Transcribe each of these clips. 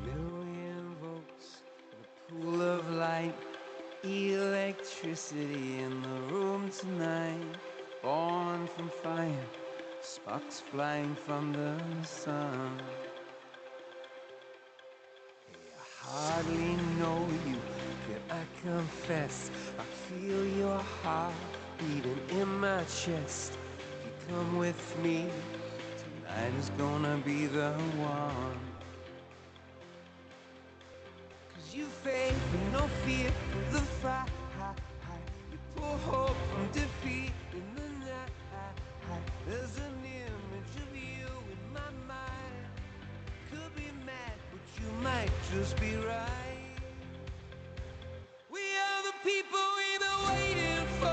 Million volts, a pool of light, electricity in the room tonight. Born from fire, sparks flying from the sun. I hardly know you, yet I confess I feel your heart beating in my chest. You come with me, tonight is gonna be the one. You faith and no fear of the fight. You pull hope from defeat in the night. There's an image of you in my mind. Could be mad, but you might just be right. We are the people we've been waiting for.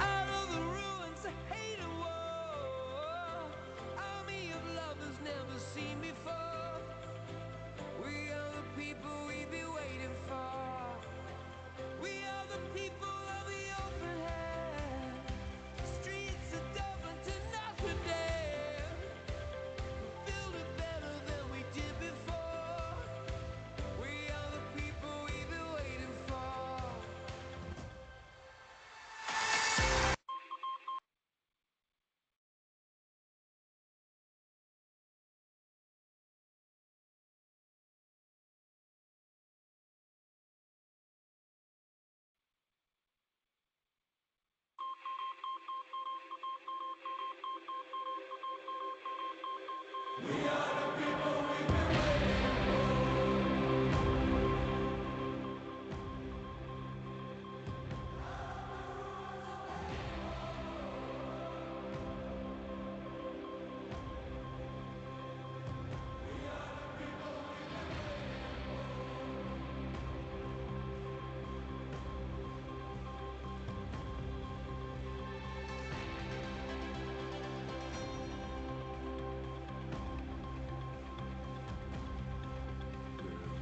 Out of the ruins of hate and war. Army of lovers never seen before. We are the people we've been waiting for. We are the people of the open hand. Streets of Dublin to Notre Dame. Build it better than we did before. We are the people we've been waiting for.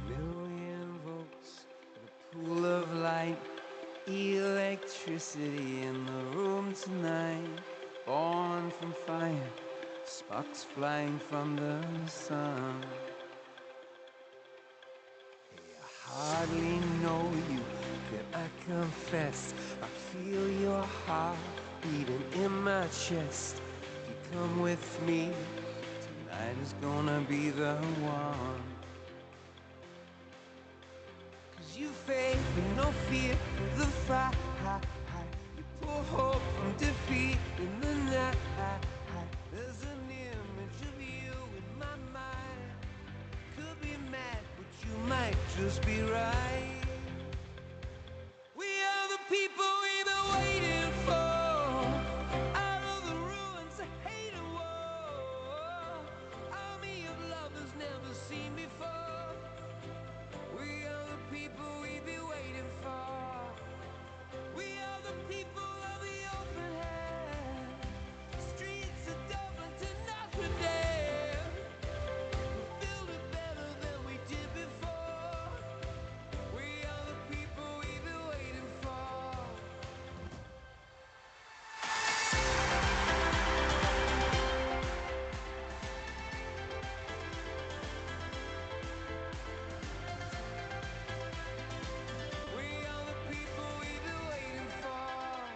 Million volts, a pool of light, electricity in the room tonight. Born from fire, sparks flying from the sun. I hardly know you, yet I confess I feel your heart beating in my chest. You come with me, tonight is gonna be the one. You faith and no fear of the fight. You pull hope from defeat in the night. There's an image of you in my mind. Could be mad, but you might just be right. We are the people we've been waiting for. Out of the ruins of hate and war. Army of lovers never seen before. We are the people we've been waiting for. We are the people of the open hand. Streets of Dublin to Notre Dame. Build it better than we did before. We are the people we've been waiting for. We are the people we've been waiting for.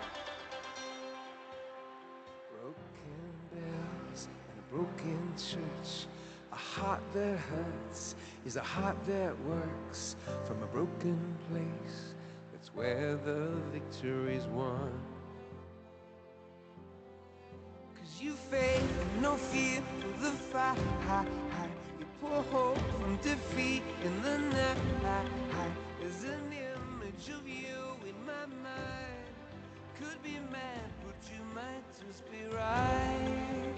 Broken bells and a broken church. A heart that hurts is a heart that works. From a broken place, that's where the victory's won. Cause you faith and no fear for the fight. You pull hope from defeat in the night. There's an image of you in my mind. Could be mad, but you might just be right.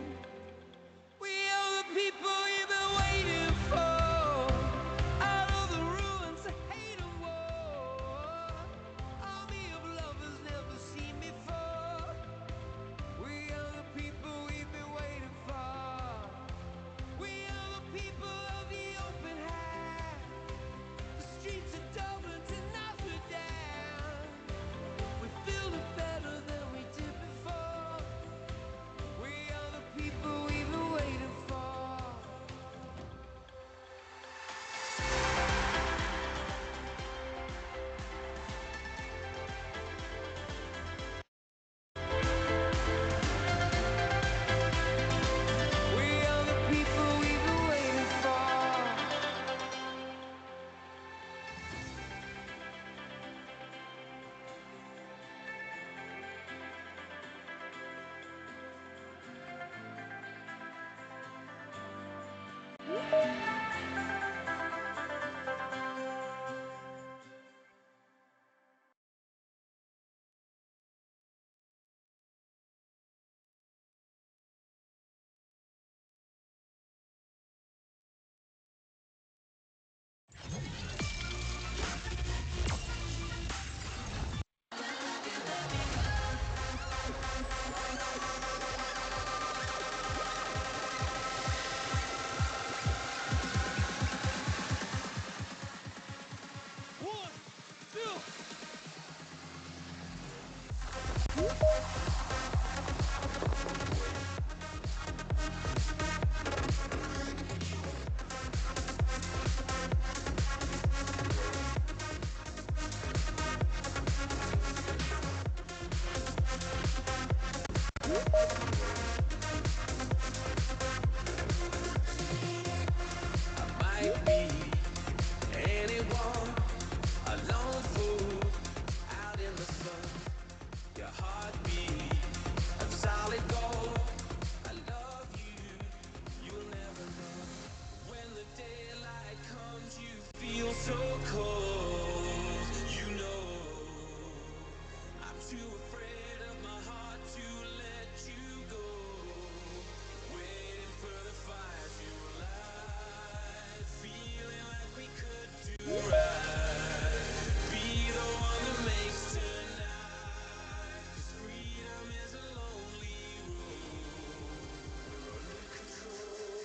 Might be anyone, a lone fool out in the sun. Your heartbeat of solid gold. I love you, you'll never know. When the daylight comes, you feel so cold. You know, I'm too afraid of my heart to let you go. Waiting for the fire to light, feeling like we could do right. Be the one that makes tonight. 'Cause freedom is a lonely road. We're under control.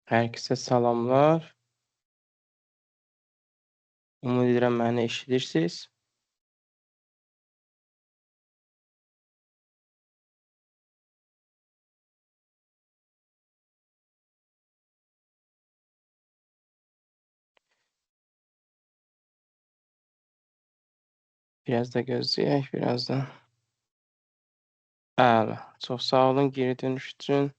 Herkese salamlar. Umud edirəm məni eşidirsiniz. Biraz da gözləyək birazdan. Bəli, çox sağ olun geri dönüş üçün.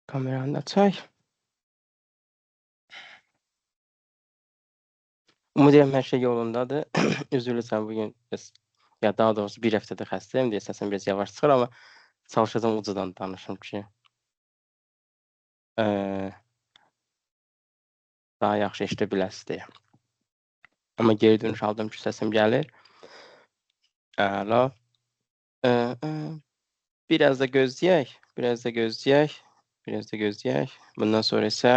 Kameranı da açaq. Umud edirəm hər şey yolundadır. Üzr istəyirəm bugün ya daha doğrusu bir həftədir xəstəyəm deyə səsim biraz yavaş çıxır, amma çalışacağam ucadan danışım ki, daha yaxşı eşidə biləsiniz deyə. Amma geri dönüş aldım ki, səsim gəlir. Əla. Biraz da gözləyək, biraz da gözləyək. Bundan sonra isə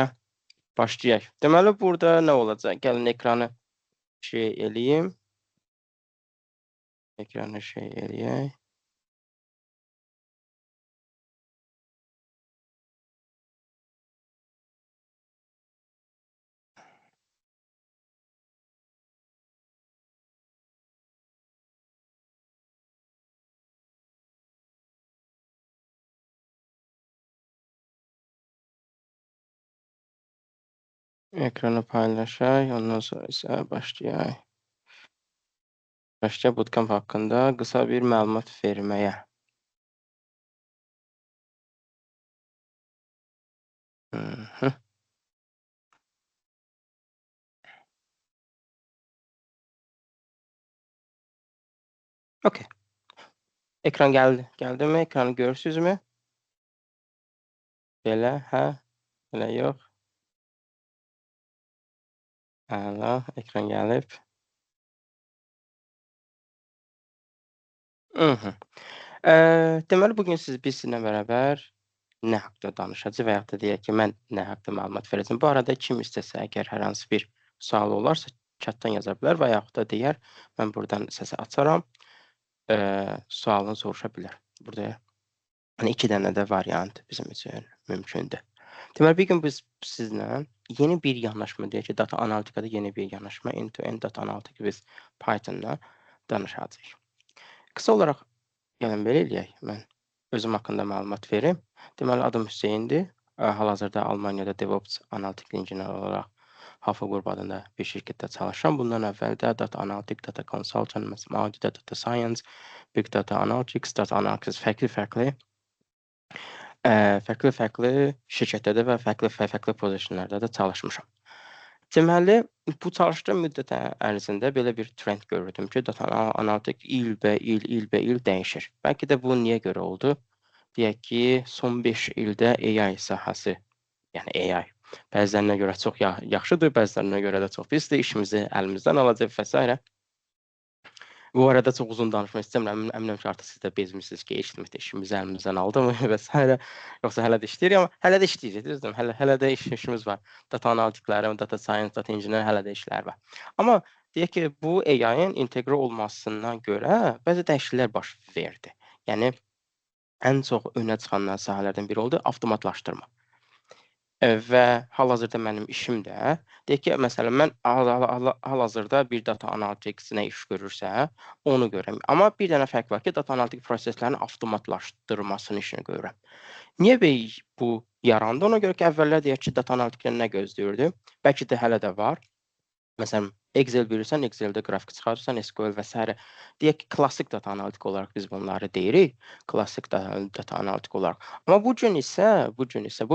başlayaq. Deməli, burada nə olacaq? Gəlin ekranı şey eləyim. Ekranı şey eləyək. Ekranı paylaşaq, ondan sonra isə başlayaq. Başlayaq bootcamp haqqında qısa bir məlumat verməyə. Okay. Ekran gəldi mi? Ekranı görürsünüzmü? Belə, hə? Belə yox. Əla, ekran gəlib. Deməli, bugün biz sizinlə bərabər nə haqda danışacağıq və yaxud da deyək ki, mən nə haqda məlumat verəcəm. Bu arada kim istəsə, əgər hər hansı bir sualı olarsa, chatdan yaza bilər və yaxud da deyər, mən buradan səsi açaram, sualını soruşa bilər. Burada hani 2 dənə də variant bizim üçün mümkündür. Deməli, bir gün biz sizlə yeni bir yanaşma, deyək ki, data analitikada yeni bir yanaşma, end-to-end data analitik biz Pythonla danışacağıq. Qısa olaraq gəlin belə eləyək. Mən özüm haqqında məlumat verim. Deməli, adım Hüseyndir. Hal-hazırda Almaniyada DevOps analitik injiner olaraq Hafa Qrup adında bir şirkətdə çalışıram. Bundan əvvəl də data analitik, data consultant, məsələn, audit, data science, big data analytics, data analysis fərqli şirkətlərdə və fərqli pozisyonlarda da çalışmışam. Deməli, bu çalışdığım müddət ərzində belə bir trend gördüm ki, data analitik il dəyişir. Bəlkə də bu niyə görə oldu? Deyək ki, son 5 ildə AI sahəsi, yəni AI, bəzilərinə görə çox yaxşıdır, bəzilərinə görə də çox pisdir, işimizi əlimizdən alacaq və s. Bu arada çox uzun danışmaq istəmirəm. Əminəm ki, artıq siz də bezmisiniz ki, eşitməkdə işimizi əlimizdən aldı mı və s. Yoxsa hələ də işləyir, amma hələ də işləyəcək, düzdür? Hələ də işimiz var. Data analitikləri, data science, data engineer hələ də işlər var. Amma deyək ki, bu AI-ın inteqrə olmasından görə bəzi dəyişikliklər baş verdi. Yəni ən çox önə çıxan sahələrdən biri oldu avtomatlaşdırma. Və hal-hazırda mənim işim də, deyək ki, məsələn, mən hal-hazırda bir data analytics nə iş görürsə, onu görürəm. Amma bir dənə fərq var ki, data analitik proseslərin avtomatlaşdırmasını işini görürəm. Niyə bu yarandı? Ona görə ki, əvvəllər deyək ki, data analitikdən nə gözləyirdi? Bəlkə də hələ də var. Məsələn, Excel bilirsən, Excel-də qrafik çıxarırsan, SQL və s. Deyək ki, klassik data analitik olaraq biz bunları deyirik, klassik data analitik olaraq. Amma bu gün isə bu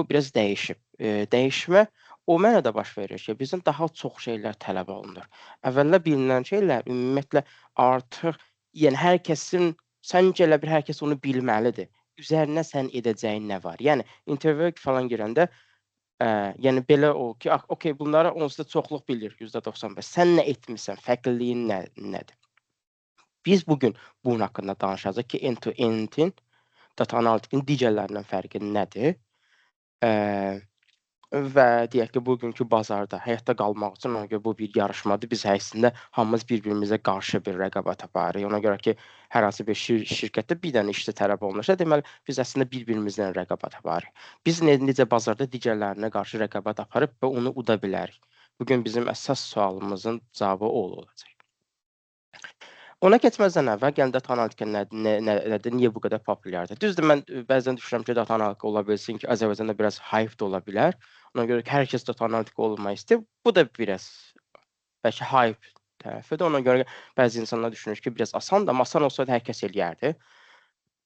biraz dəyişib. Dəyişmə o mənada baş verir ki, bizdən daha çox şeylər tələb olunur. Əvvəllər bilinən şeylər ümumiyyətlə artıq, yəni hər kəsin, səncə elə bir hər kəs onu bilməlidir. Üzərinə sən edəcəyin nə var? Yəni intervyuya falan girəndə yəni belə o ki, okey, bunları onsuz da çoxluq bilir, %95. Sən nə etmisən, fərqliliyin nədir? Biz bugün bunun haqqında danışacağıq ki, end-to-endin, data analitikin digərlərindən fərqi nədir? Və deyək ki, bugünkü bazarda həyatda qalmaq üçün, ona görə bu bir yarışmadır. Biz əslində hamımız bir-birimizə qarşı bir rəqabət aparırıq. Ona görə ki, hər hansı bir şirkətdə bir dənə işçi tələb olunursa, deməli biz əslində bir-birimizlə rəqabət aparırıq. Biz necə bazarda digərlərinə qarşı rəqabət aparıb və onu uda bilərik. Bugün bizim əsas sualımızın cavabı o olacaq. Ona keçməzdən əvvəl gəlin data analitika nədir, niyə bu qədər populyardır? Düzdür, mən bəzən düşünürəm ki, data analitika ola bilsin ki, Azərbaycanda biraz hype da ola bilər. Ona görə ki, hər kəs data analitika olmaq istəyir. Bu da biraz bəlkə hype tərəfidir. Ona görə bəzi insanlar düşünür ki, biraz asandır, amma asan olsaydı hər kəs eləyərdi.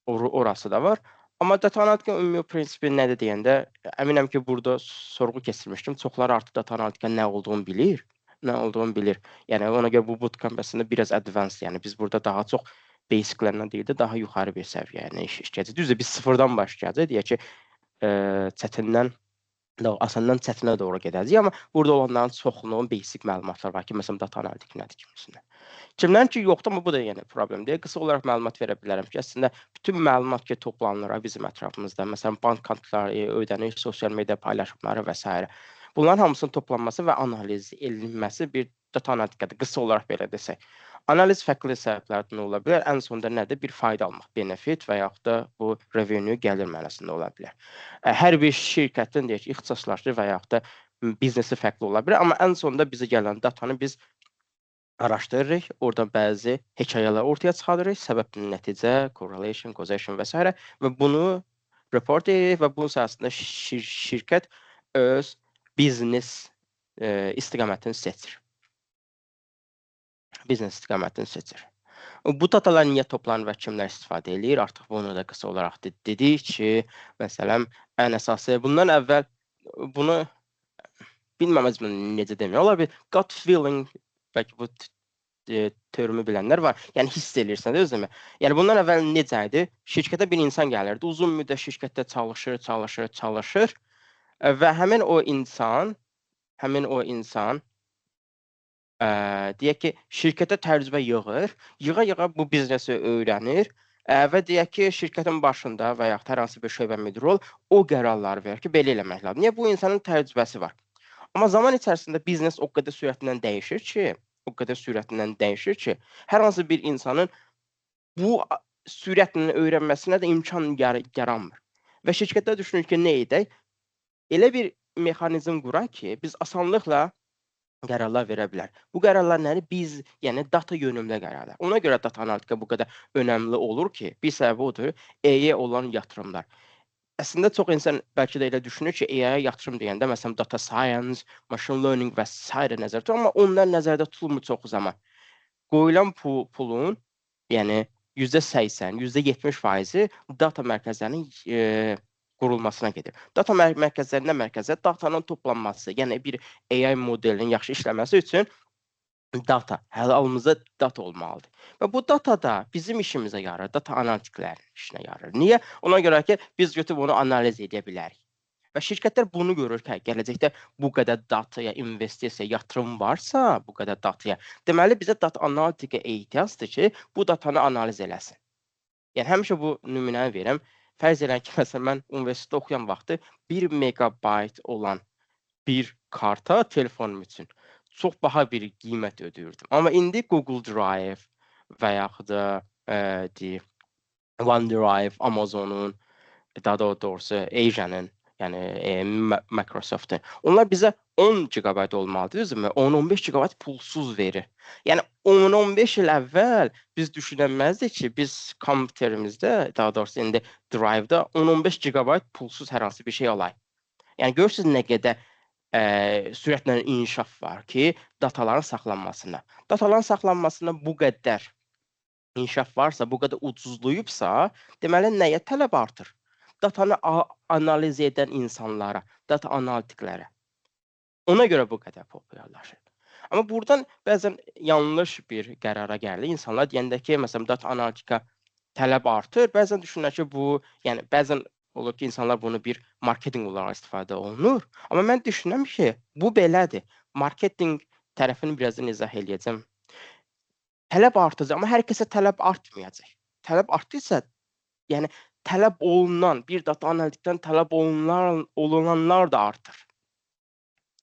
Orası da var. Amma data analitika ümumi prinsipi nədir deyəndə, əminəm ki, burada sorğu keçirmişdim. Çoxları artıq data analitika nə olduğunu bilir. Yəni ona görə bu bootcamp əslində biraz advanced, yəni biz burada daha çox basic-lərdən deyil də daha yuxarı bir səviyyəyə işləyəcəyik. Düzdür, biz sıfırdan başlayacağıq, deyək ki, çətindən asandan çətinə doğru gedəcəyik, amma burada olanların çoxunun basic məlumatları var ki, məsələn, data analitik nədir kimisindən. Kimlərin ki, yoxdur, amma bu da yəni problem deyil. Qısa olaraq məlumat verə bilərəm ki, əslində bütün məlumat ki, toplanılır bizim ətrafımızda. Məsələn, bank kartları, ödəniş, sosial media paylaşımları və s. Bunların hamısının toplanması və analiz edilməsi bir data analitikadır. Qısa olaraq belə desək. Analiz fərqli səbəblərdən ola bilər. Ən sonunda nədir? Bir fayda almaq, benefit və yaxud da bu revenue, gəlir mənasında ola bilər. Hər bir şirkətin deyək ki, ixtisaslaşdığı və yaxud da biznesi fərqli ola bilər. Amma ən sonunda bizə gələn datanı biz araşdırırıq. Orada bəzi hekayələr ortaya çıxarırıq. Səbəb, nəticə, correlation, causation və s. və bunu report edirik və bunun sayəsində şirkət öz biznes istiqamətini seçir. Bu datalar niyə toplanır və kimlər istifadə edir? Artıq bunu da qısa olaraq dedik ki, məsələn, ən əsası bundan əvvəl bunu bilməməz necə demək olar, bir gut feeling, bəlkə bu teorimi bilənlər var. Yəni hiss eləyirsən də özünü. Yəni bundan əvvəl necə idi? Şirkətə bir insan gəlirdi, uzun müddət şirkətdə çalışır və həmin o insan deyək ki, şirkətə təcrübə yığa bu biznesi öyrənir və deyək ki, şirkətin başında və yaxud hər hansı bir şöbə müdiri o qərarları verir ki, belə eləmək lazım. Niyə? Bu insanın təcrübəsi var. Amma zaman içərisində biznes o qədər sürətlə dəyişir ki, hər hansı bir insanın bu sürətlə öyrənməsinə də imkan yaranmır. Və şirkətlər düşünür ki, nə edək? Elə bir mexanizm quraq ki, biz asanlıqla qərarlar verə bilər. Bu qərarlar nədir? Biz, yəni data yönümlü qərarlar. Ona görə data analitika bu qədər önəmli olur ki, bir səbəbi odur, AI-yə olan yatırımlar. Əslində çox insan bəlkə də elə düşünür ki, AI-yə yatırım deyəndə məsələn data science, machine learning və s. nəzərdə tutulur, amma onlar nəzərdə tutulmur çox zaman. Qoyulan pulun, yəni %80, %70% data mərkəzlərinin qurulmasına gedir. Data mərkəzlərində datanın toplanması, yəni bir AI modelinin yaxşı işləməsi üçün halımızda data olmalıdır. Və bu data da bizim işimizə yarır, data analitiklərin işinə yarır. Niyə? Ona görə ki, biz götürüb onu analiz edə bilərik. Və şirkətlər bunu görür ki, gələcəkdə bu qədər dataya investisiya, yatırım varsa, bu qədər dataya, deməli bizə data analitika ehtiyacdır ki, bu datanı analiz eləsin. Yəni həmişə bu nümunəni verirəm. Fərz edin ki, məsələn mən universitetdə oxuyan vaxtı 1 megabayt olan bir karta telefonum üçün çox baha bir qiymət ödəyirdim. Amma indi Google Drive və yaxud da OneDrive, Amazonun, daha doğrusu Asia'nın, yəni Microsoft'un. Onlar bizə 10 GB olmalıdır, düzdürmü? 10-15 GB pulsuz verir. Yəni 10-15 il əvvəl biz düşünənməzdik ki, biz kompüterimizdə, daha doğrusu indi Drive-da 10-15 GB pulsuz hər hansı bir şey alayıq. Yəni görürsünüz nə qədər sürətlə inkişaf var ki, dataların saxlanmasına. Dataların saxlanmasına bu qədər inkişaf varsa, bu qədər ucuzluyubsa, deməli nəyə tələb artır? Datanı analiz edən insanlara, data analitiklərə. Ona görə bu qədər populyarlaşır. Amma buradan bəzən yanlış bir qərara gəlir. İnsanlar deyəndə ki, məsələn, data analitika tələb artır. Bəzən düşünürlər ki, bu, yəni bəzən olur ki, insanlar bunu bir marketinq olaraq istifadə olunur. Amma mən düşünürəm ki, bu belədir. Marketinq tərəfini birazdan izah eləyəcəm. Tələb artıcaq, amma hər kəsə tələb artmayacaq. Tələb artırsa, yəni tələb olunan, bir data analitikdən tələb olunanlar da artır.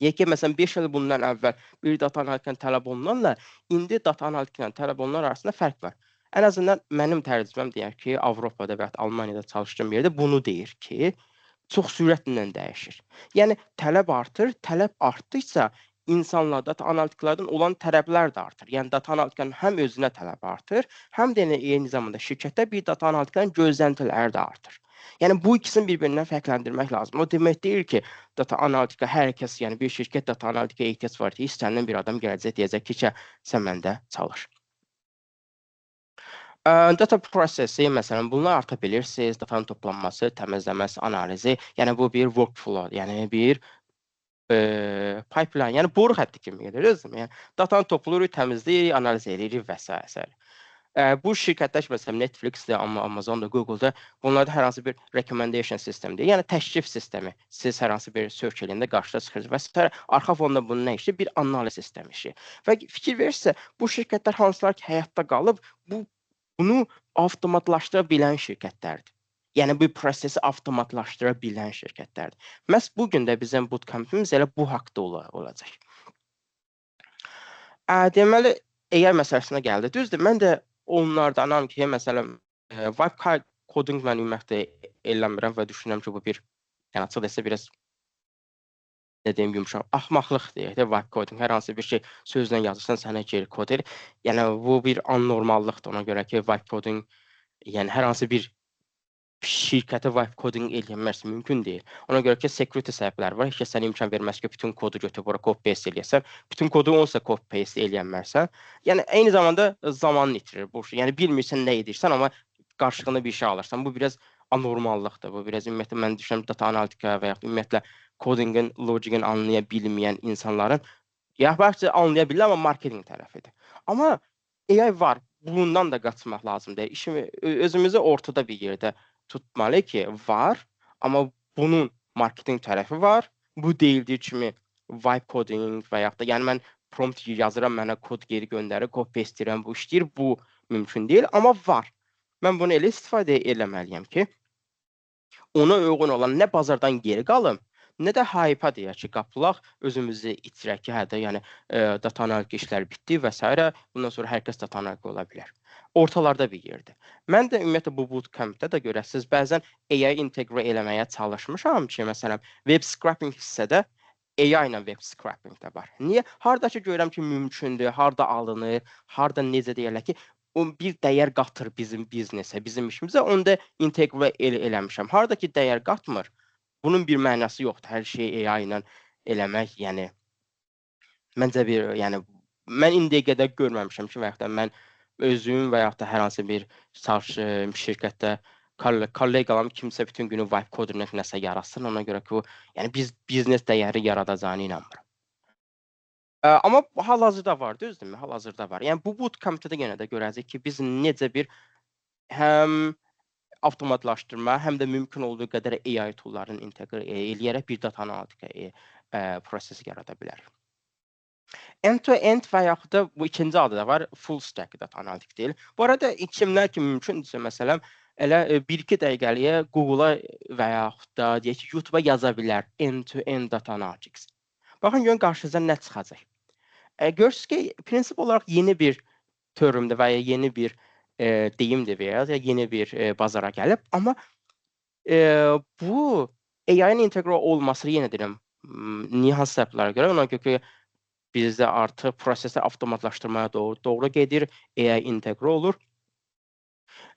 Deyək ki, məsələn 5 il bundan əvvəl bir data analitikdən tələb olunanla indi data analitikdən tələb olunanlar arasında fərq var. Ən azından mənim təcrübəm deyək ki, Avropada və ya Almaniyada çalışdığım yerdə bunu deyir ki, çox sürətlə dəyişir. Yəni tələb artır, tələb artdıkca insanlar data analitiklərdən olan tələblər də artır. Yəni data analitiklərin həm özünə tələb artır, həm də eyni zamanda şirkətdə bir data analitiklərin gözləntiləri də artır. Yəni bu ikisini bir-birindən fərqləndirmək lazım. O demək deyil ki, data analitika hər kəs, yəni bir şirkət data analitikaya ehtiyac var ki, istənilən bir adam gələcək deyəcək ki, sən məndə çalış. Data prosesi, məsələn, bunlar arta bilirsiniz, datanın toplanması, təmizləməsi, analizi, yəni bu bir workflow, yəni bir pipeline, yəni boru xətti kimi gedir, düzdürmü? Yəni datanı toplayırıq, təmizləyirik, analiz edirik və s. Bu şirkətlər məsələn Netflix-də, Amazon-da, Google-da bunlarda hər hansı bir recommendation sistemidir. Yəni təklif sistemi. Siz hər hansı bir search eləyəndə qarşıda çıxır və s. Arxa fonda bunun nə işi? Bir analiz sistemi işi. Və fikir verirsə, bu şirkətlər hansılar ki, həyatda qalıb, bunu avtomatlaşdıra bilən şirkətlərdir. Yəni bu prosesi avtomatlaşdıra bilən şirkətlərdir. Məhz bu gün də bizim bootcampimiz elə bu haqqda olacaq. Deməli, AI məsələsinə gəldi. Düzdür, mən də onlardanam ki, məsələn, vibe coding mən ümumiyyətlə eləmirəm və düşünürəm ki, bu bir, yəni açıq desə biraz nə deyim, yumşaq, axmaqlıq deyək də, vibe coding. Hər hansı bir şey sözlə yazırsan, sənə geri kod edir. Yəni bu bir anormallıqdır. Ona görə ki, vibe coding, yəni hər hansı bir şirkətə vibe coding eləyənmərsə mümkün deyil. Ona görə ki, security səbəbləri var. Heç kəs sənə imkan verməz ki, bütün kodu götürüb ora copy paste eləyəsən. Bütün kodu onsa copy paste eləyənmərsən. Yəni eyni zamanda zamanını itirir bu şey. Yəni bilmirsən nə edirsən, amma qarşılığında bir şey alırsan. Bu biraz anormallıqdır. Bu biraz ümumiyyətlə mən düşünürəm data analitika və ya ümumiyyətlə codingin, logicin anlaya bilməyən insanların ya bəlkə anlaya bilirlər, amma marketinq tərəfidir. Amma AI var. Bundan da qaçmaq lazımdır. İşimi özümüzü ortada bir yerdə tutmalı ki, var, amma bunun marketinq tərəfi var. Bu deyildiyi kimi vibe coding və yaxud da yəni mən prompt yazıram, mənə kod geri göndərir, copy paste edirəm, bu işləyir. Bu mümkün deyil, amma var. Mən bunu elə istifadə eləməliyəm ki, ona uyğun olan nə bazardan geri qalım, nə də hype-a deyək ki, qapılaq, özümüzü itirək ki, hə də, yəni data analitik işlər bitdi və s. Bundan sonra hər kəs data analitik ola bilər. Ortalarda bir yerdir. Mən də ümumiyyətlə bu bootcampdə də görəsiz, bəzən AI inteqrə eləməyə çalışmışam ki, məsələn, web scraping hissədə AI ilə web scraping də var. Niyə? Harda ki görürəm ki, mümkündür, harda alınır, harda necə deyirlər ki, o bir dəyər qatır bizim biznesə, bizim işimizə, onu da inteqrə eləmişəm. Harda ki dəyər qatmır, bunun bir mənası yoxdur. Hər şeyi AI ilə eləmək, yəni məncə bir, yəni mən indiyə qədər görməmişəm ki, və yaxud da mən özüm və yaxud da hər hansı bir şirkətdə kolleqalarım kimsə bütün günü vibe coding nəsə yaratsın, ona görə ki, o, yəni biz biznes dəyəri yaradacağına inanmıram. Amma hal-hazırda var, düzdürmü? Hal-hazırda var. Yəni bu bootcampdə də yenə də görəcəyik ki, biz necə bir həm avtomatlaşdırma, həm də mümkün olduğu qədər AI toollarını inteqrə eləyərək bir data analitika prosesi yarada bilərik. End-to-end və yaxud da bu ikinci adı da var, full stack data analitik deyil. Bu arada kimlər ki mümkündürsə, məsələn, elə 1-2 dəqiqəliyə Google-a və yaxud da deyək ki, YouTube-a yaza bilər end-to-end data analytics. Baxın görün qarşınıza nə çıxacaq. Görürsünüz ki, prinsip olaraq yeni bir termdir və ya yeni bir deyimdir və ya yeni bir bazara gəlib, amma bu AI-nin inteqrə olması yenə deyirəm, nüans səbəblərə görə, ona görə ki, bizdə artıq prosesi avtomatlaşdırmaya doğru gedir, AI inteqrə olur.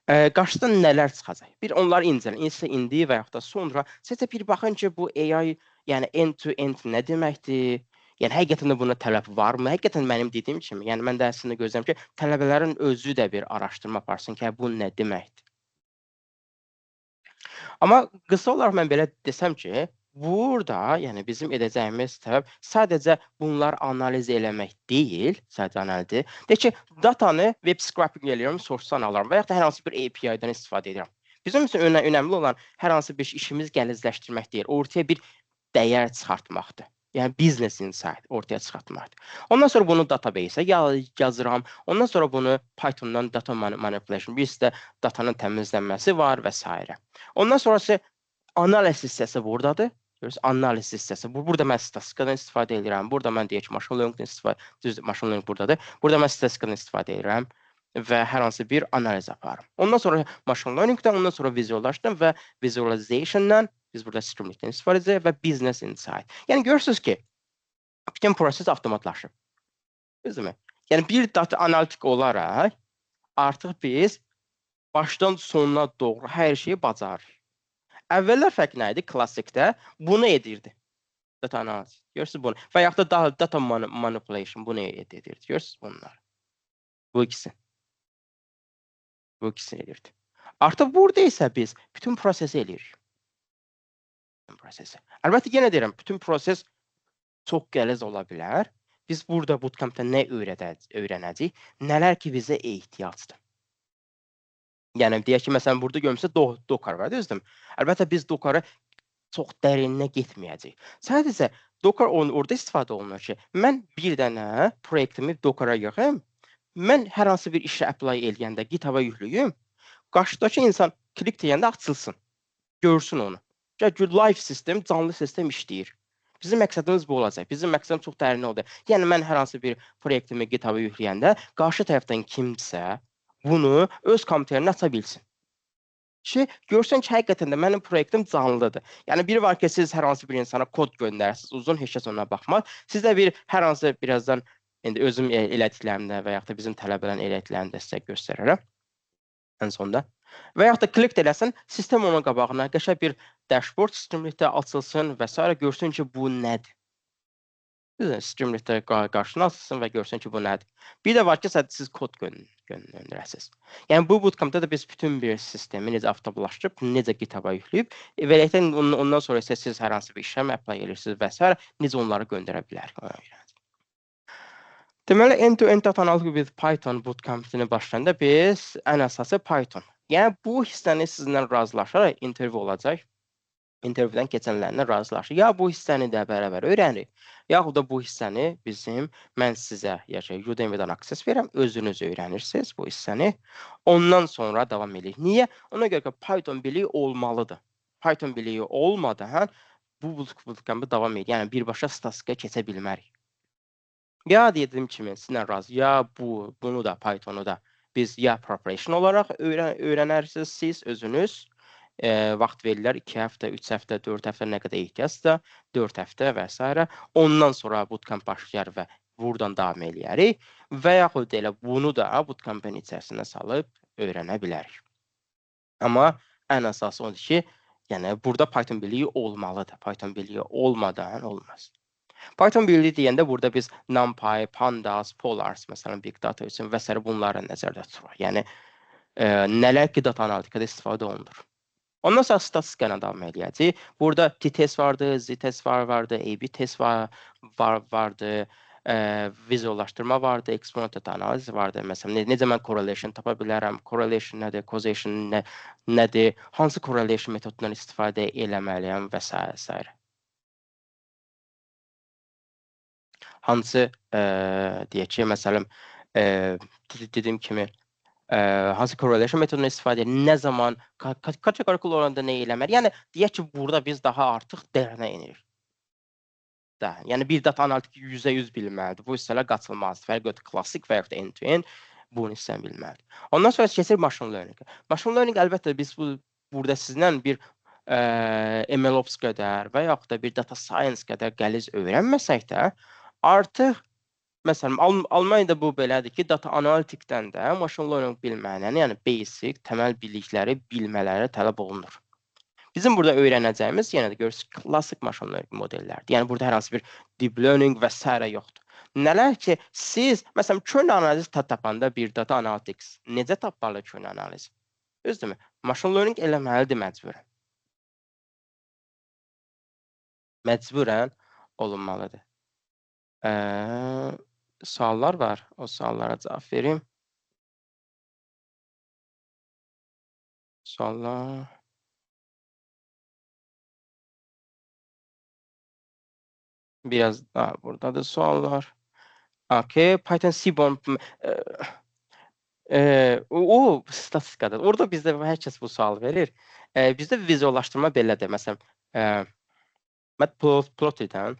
Qarşıdan nələr çıxacaq? Bir onları incələyin, indi və yaxud da sonra sizə bir baxın ki, bu AI, yəni end-to-end nə deməkdir? Yəni həqiqətən də buna tələb varmı? Həqiqətən mənim dediyim kimi, yəni mən də əslində gözləyirəm ki, tələbələrin özü də bir araşdırma aparsın ki, bu nə deməkdir? Amma qısa olaraq mən belə desəm ki, burada, yəni bizim edəcəyimiz səbəb sadəcə bunlar analiz eləmək deyil, sadəcə analizdir. Deyək ki, datanı web scraping eləyirəm, source-dan alıram və yaxud da hər hansı bir API-dən istifadə edirəm. Bizim üçün önəmli olan hər hansı bir işimiz gəlizləşdirmək deyil, ortaya bir dəyər çıxartmaqdır. Yəni business insight ortaya çıxartmaqdır. Ondan sonra bunu database-ə yazıram. Ondan sonra bunu Python-dan data manipulation, bir də datanın təmizlənməsi var və s. Ondan sonrası analiz hissəsi buradadır. Görürsünüz, analiz hissəsi. Burada mən statistikadan istifadə edirəm. Burada mən deyək ki, machine learning buradadır. Burada mən statistikadan istifadə edirəm və hər hansı bir analiz aparım. Ondan sonra machine learningdən, ondan sonra visualization və visualization-dan biz burada streamlikdən istifadə edəcəyik və business insight. Yəni görürsünüz ki, bütün proses avtomatlaşıb. Düzdürmü? Yəni bir data analitik olaraq artıq biz başdan sonuna doğru hər şeyi bacarırıq. Əvvəllər fərq nə idi? Klassikdə bunu edirdi. Data analiz. Görürsünüz bunu. Və yaxud da data manipulation bunu edirdi. Görürsünüz bunlar. Bu ikisi. Bu ikisini edirdi. Artıq burada isə biz bütün prosesi eləyirik. Əlbəttə yenə deyirəm, bütün proses çox qəliz ola bilər. Biz burada bootcampdə nə öyrənəcəyik? Nələr ki bizə ehtiyacdır. Yəni deyək ki, məsələn burada görmüsünüz Docker var, düzdürmü? Əlbəttə biz Docker'a çox dərinə getməyəcəyik. Sadəcə Docker orada istifadə olunur ki, mən bir dənə proyektimi Docker'a yığım, mən hər hansı bir işə apply eləyəndə GitHub-a yüklüyüm, qarşıdakı insan klik deyəndə açılsın, görsün onu. Live sistem, canlı sistem işləyir. Bizim məqsədimiz bu olacaq. Bizim məqsədimiz çox dərin oldu. Yəni mən hər hansı bir proyektimi GitHub-a yükləyəndə qarşı tərəfdən kimsə bunu öz kompüterinə aça bilsin. Ki, görsən ki, həqiqətən də mənim proyektim canlıdır. Yəni biri var ki, siz hər hansı bir insana kod göndərirsiniz, uzun heç kəs ona baxmaz. Sizdə bir hər hansı birazdan indi özüm elədiklərimdə və yaxud da bizim tələbələrin elədiklərini də sizə göstərərəm. Ən sonda. Və yaxud da klik eləsən, sistem onun qabağına qəşəng bir dashboard Streamlit-də açılsın və s. görsün ki, bu nədir? Streamlit-də qarşına açılsın və görsün ki, bu nədir? Bir də var ki, siz kod göndərəsiniz. Yəni bu bootcampda da biz bütün bir sistemi necə avtomatlaşdırıb, necə GitHub-a yükləyib, beləcə ondan sonra isə siz hər hansı bir işə apply edirsiniz və s. necə onları göndərə bilərik. Deməli, end-to-end data analytics with Python bootcamp'ini başlayanda biz ən əsası Python. Yəni bu hissəni sizinlə razılaşaraq intervyu olacaq. İntervyudan keçənlərlə razılaşır. Ya bu hissəni də bərabər öyrənirik, yaxud da bu hissəni mən sizə Udemy-dən access verirəm, özünüz öyrənirsiniz bu hissəni. Ondan sonra davam edirik. Niyə? Ona görə ki, Python biliyi olmalıdır. Python biliyi olmadan bu bootcamp'ı davam edir. Yəni birbaşa statistikaya keçə bilmərik. Ya dediyim kimi sizinlə razı, ya bunu da Pythonu da biz ya preparation olaraq öyrənərsiniz siz özünüz. Vaxt verirlər 2 həftə, 3 həftə, 4 həftə nə qədər ehtiyacsa, 4 həftə və s. Ondan sonra bootcamp başlayar və buradan davam eləyərik və yaxud da elə bunu da bootcampın içərisinə salıb öyrənə bilərik. Amma ən əsası odur ki, yəni burada Python biliyi olmalıdır. Python biliyi olmadan olmaz. Python biliyi deyəndə burada biz NumPy, Pandas, Polars, məsələn, Big Data üçün və s. bunları nəzərdə tuturuq. Yəni nələr ki, data analitikada istifadə olunur. Ondan sonra statistika ilə davam edəcəyik. Burada t-test vardı, z-test vardı, a-b test vardı, vizuallaşdırma vardı, exponential analiz vardı. Məsələn, necə mən correlation tapa bilərəm, correlation nədir, causation nədir, hansı correlation metodundan istifadə eləməliyəm və s. Hansı deyək ki, məsələn, dediyim kimi, hansı correlation metodundan istifadə edir, nə zaman, kateqorikal oranda nə eləməli? Yəni, deyək ki, burada biz daha artıq dərinə enirik. Yəni, bir data analitik %100 bilməlidir. Bu hissələr qaçılmazdır. Fərq yoxdur, klassik və yaxud da end-to-end bunu hissəni bilməlidir. Ondan sonra keçir machine learning. Machine learning əlbəttə biz burada sizlə bir MLOps qədər və yaxud da bir data science qədər qəliz öyrənməsək də, artıq məsələn, Almaniyada bu belədir ki, data analitikdən də machine learning bilməyənə, yəni basic, təməl bilikləri bilmələri tələb olunur. Bizim burada öyrənəcəyimiz, yenə də görürsünüz, klassik machine learning modellərdir. Yəni, burada hər hansı bir deep learning və s. yoxdur. Nələr ki, siz, məsələn, kön analiz tapanda bir data analytics necə tapmalı kön analiz? Düzdürmü? Machine learning eləməlidir məcburən. Məcburən olunmalıdır. Suallar var. O suallara cavab verim. Suallar. Biraz burada da suallar. Okay, Python Seaborn o statistikada. Orada bizdə hər kəs bu sual verir. Bizdə vizuallaşdırma belədir. Məsələn, mən Plotly'dən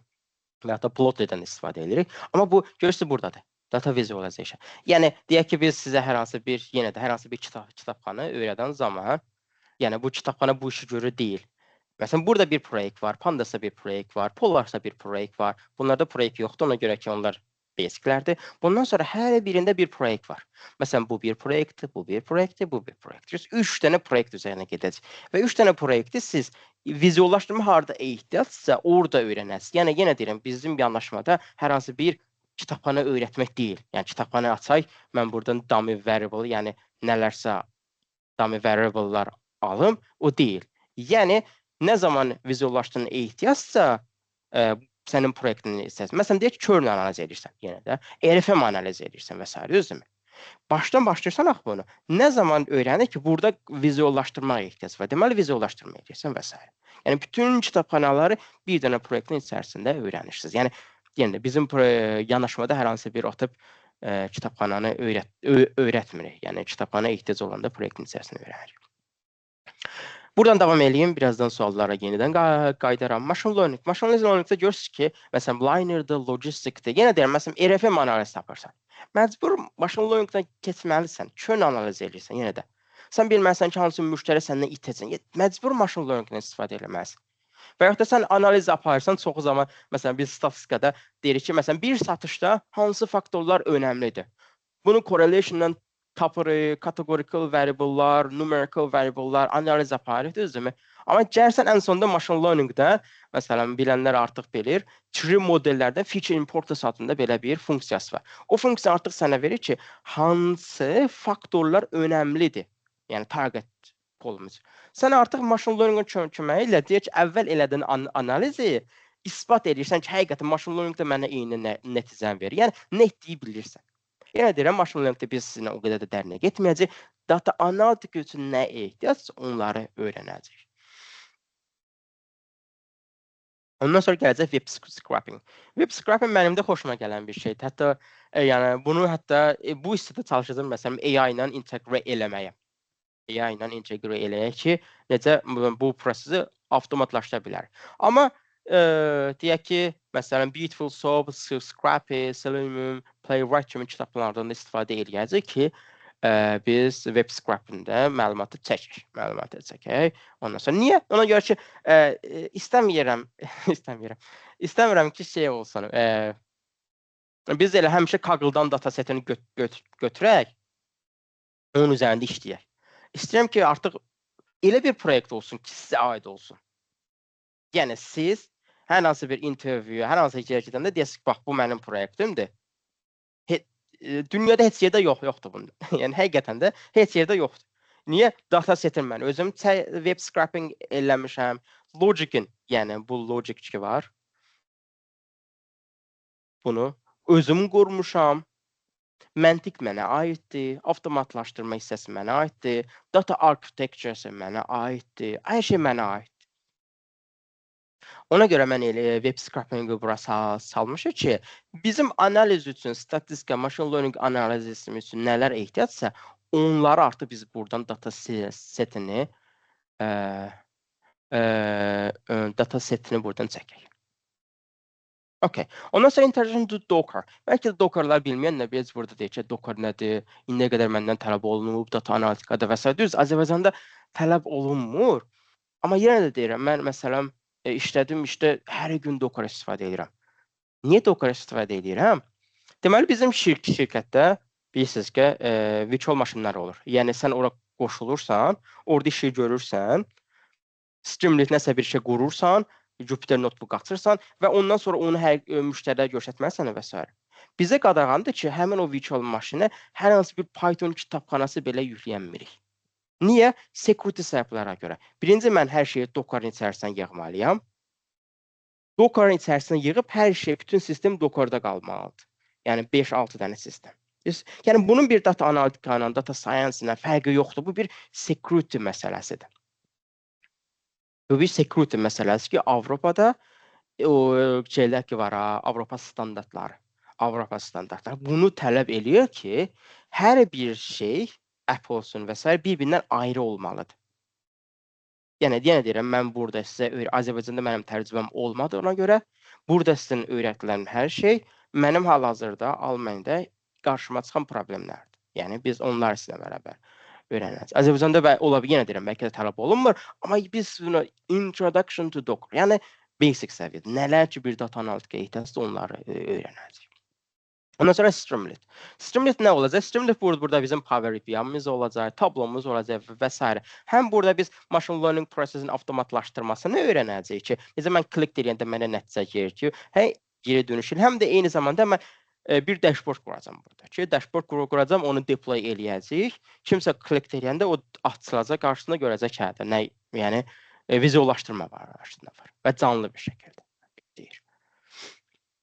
və ya da Plotly'dən istifadə edirik. Amma bu görürsünüz buradadır. Data visualization. Yəni deyək ki, biz sizə hər hansı bir kitabxana öyrədən zaman, yəni bu kitabxana bu işi görür deyil. Məsələn, burada bir proyekt var, Pandasda bir proyekt var, Polarsda bir proyekt var. Bunlarda proyekt yoxdur, ona görə ki, onlar basiclərdir. Bundan sonra hər birində bir proyekt var. Məsələn, bu bir proyektdir, bu bir proyektdir, bu bir proyektdir. 3 dənə proyekt üzərinə gedəcək. Və 3 dənə proyekti siz vizuallaşdırma harda ehtiyacsa orada öyrənəsiniz. Yəni, yenə deyirəm, bizim yanaşmada hər hansı bir kitabxana öyrətmək deyil. Yəni, kitabxana açaq, mən buradan dummy variable, yəni nələrsə dummy variable'lar alım, o deyil. Yəni, nə zaman vizuallaşdırma ehtiyacsa, sənin proyektini istəyirsən. Məsələn, deyək ki, kern analiz edirsən, yenə də, RFM analiz edirsən və s. Düzdürmü? Başdan başlayırsan bunu. Nə zaman öyrənir ki, burada vizuallaşdırmağa ehtiyac var. Deməli, vizuallaşdırma edirsən və s. Yəni, bütün kitabxanaları bir dənə proyektin içərisində öyrənirsiniz. Yəni, yenə də bizim yanaşmada hər hansı bir otub kitabxananı öyrətmirik. Yəni, kitabxana ehtiyac olanda proyektin içərisində öyrənirik. Buradan davam edeyim, birazdan suallara yenidən qaydaram. Machine learning. Machine learningdə görürsünüz ki, məsələn, lineardır, logistikdir. Yenə deyirəm, məsələn, RFM analiz tapırsan. Məcbur machine learningdən keçməlisən, kön analiz edirsən yenə də. Sən bilməlisən ki, hansı müştəri səndən itəcək. Məcbur machine learningdən istifadə eləməlisən. Və yaxud da sən analiz aparırsan, çoxu zaman, məsələn, biz statistikada deyirik ki, məsələn, bir satışda hansı faktorlar önəmlidir? Bunu correlationdan tapırıq, kategorikal variable'lar, numerical variable'lar analiz aparırıq, düzdürmü? Amma gəlsən ən sonunda machine learningdə, məsələn, bilənlər artıq bilir, tree modellərdə feature importance adında belə bir funksiyası var. O funksiya artıq sənə verir ki, hansı faktorlar önəmlidir? Yəni, target polumuz. Sən artıq machine learning köməyi ilə deyək ki, əvvəl elədin analizi isbat edirsən ki, həqiqətən machine learning-də mənə eyni nəticəni verir. Yəni nə etdiyi bilirsən. Yenə deyirəm, machine learning-də biz sizinlə o qədər də dərinə getməyəcəyik. Data analitika üçün nə ehtiyacsa onları öyrənəcəyik. Ondan sonra gələcək web scraping. Web scraping mənim də xoşuma gələn bir şeydir. Hətta yəni bunu bu hissədə çalışacağam məsələn AI ilə inteqrə eləməyə. AI ilə inteqrə eləyək ki, necə bu prosesi avtomatlaşdıra bilər. Amma deyək ki, məsələn Beautiful Soup, Scrappy, Selenium, Playwright kimi kitablardan istifadə edəcəyik ki, biz web scraping-də məlumatı çəkək. Ondan sonra niyə? Ona görə ki, istəmirəm ki, şey olsun. Biz elə həmişə Kaggle-dan datasetini götürək, onun üzərində işləyək. İstəyirəm ki, artıq elə bir proyekt olsun ki, sizə aid olsun. Yəni siz hər hansı bir interview, hər hansı bir yerə gedəndə deyəsiniz, bax bu mənim proyektimdir. Dünyada heç yerdə yoxdur bunun. Yəni həqiqətən də heç yerdə yoxdur. Niyə? Datasetin mən özüm web scraping eləmişəm. Logic'in, yəni bu Logic ki var. Bunu özüm qurmuşam. Məntiq mənə aiddir, avtomatlaşdırma hissəsi mənə aiddir, data architecture mənə aiddir, hər şey mənə aiddir. Ona görə mən elə web scraping-i bura salmışıq ki, bizim analiz üçün, statistika, machine learning analizi üçün nələr ehtiyacsa, onları artıq biz buradan data setini buradan çəkək. Okay. Ondan sonra integration to Docker. Bəlkə də Docker'lar bilməyənlər biz burada deyək ki, Docker nədir, nə qədər məndən tələb olunub, data analitikada və s. Düz Azərbaycanda tələb olunmur. Amma yenə də deyirəm, mən məsələn işlədiyim işdə hər gün Docker istifadə edirəm. Niyə Docker istifadə edirəm? Deməli bizim şirkətdə bilirsiniz ki, virtual maşınlar olur. Yəni sən ora qoşulursan, orada işi görürsən, Streamlit nəsə bir şey qurursan, Jupyter notebook açırsan və ondan sonra onu hər müştərilərə göstərməlisən və s. Bizə qadağandır ki, həmin o virtual maşına hər hansı bir Python kitabxanası belə yükləyənmirik. Niyə? Security səbəblərə görə. Birinci, mən hər şeyi Docker'ın içərisinə yığmalıyam. Docker'ın içərisinə yığıb hər şey, bütün sistem Docker'da qalmalıdır. Yəni 5-6 dənə sistem. Yəni bunun bir data analitika ilə, data science ilə fərqi yoxdur. Bu bir security məsələsidir. Bu bir security məsələsi ki, Avropada o şeylər ki var, Avropa standartları bunu tələb eləyir ki, hər bir şey, app olsun və s. bir-birindən ayrı olmalıdır. Yəni deyirəm, mən burada sizə Azərbaycanda mənim tərcüməm olmadığına görə, burada sizin öyrədilən hər şey mənim hal-hazırda Almaniyada qarşıma çıxan problemlərdir. Yəni biz onlar sizinlə bərabər öyrənəcəyik. Azərbaycanda ola bilər, yenə deyirəm, bəlkə də tələb olunmur, amma biz bunu introduction to Docker, yəni basic səviyyədə nələr ki bir data analitika ehtiyacdır, onları öyrənəcəyik. Ondan sonra Streamlit. Streamlit nə olacaq? Streamlit burada bizim Power API-miz olacaq, tablomuz olacaq və s. Həm burada biz machine learning prosesinin avtomatlaşdırmasını öyrənəcəyik ki, necə mən klik edəndə mənə nəticə gəlir ki, geri dönüşür. Həm də eyni zamanda mən bir dashboard quracağam burada ki, dashboard quracağam, onu deploy eləyəcəyik. Kimsə klik edəndə o açılacaq, qarşısında görəcək hədə, nə, yəni vizuallaşdırma var qarşısında var və canlı bir şəkildə deyir.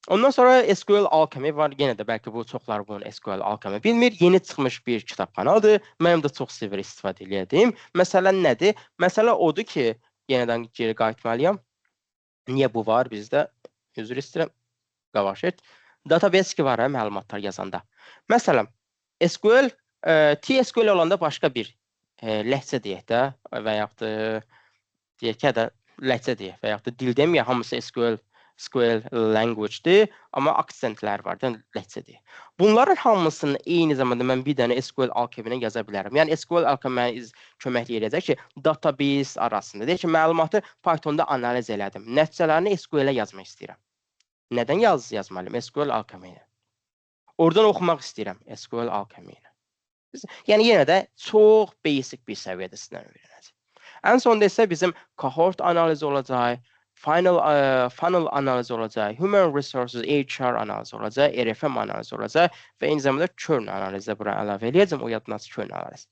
Ondan sonra SQL Alchemy var. Yenə də bəlkə bu çoxlar bunun SQL Alchemy bilmir. Yeni çıxmış bir kitabxanadır. Mənim də çox sevirəm istifadə edəyim. Məsələ nədir? Məsələ odur ki, yenədən geri qayıtmalıyam. Niyə bu var bizdə? Üzr istəyirəm. Qavaş et. Database ki var, məlumatlar yazanda. Məsələn, SQL, TSQL olanda başqa bir ləhcə deyək də və yaxud da deyək ki, ləhcə deyək və yaxud da dil deməyək, hamısı SQL language-dir, amma aksentlər var da, ləhcədir. Bunların hamısının eyni zamanda mən bir dənə SQL Alchemy-nə yaza bilərəm. Yəni SQL Alchemy köməklik edəcək ki, database arasında deyək ki, məlumatı Python-da analiz elədim. Nəticələrini SQL-ə yazmaq istəyirəm. Nədən yazmalıyım? SQL Alchemy-nə. Oradan oxumaq istəyirəm SQL Alchemy-nə. Yəni yenə də çox basic bir səviyyədə sizdən öyrənəcək. Ən sonda isə bizim cohort analizi olacaq, funnel analizi olacaq, human resources, HR analizi olacaq, RFM analizi olacaq və eyni zamanda churn analizi bura əlavə edəcəm, o yadınız churn analizi.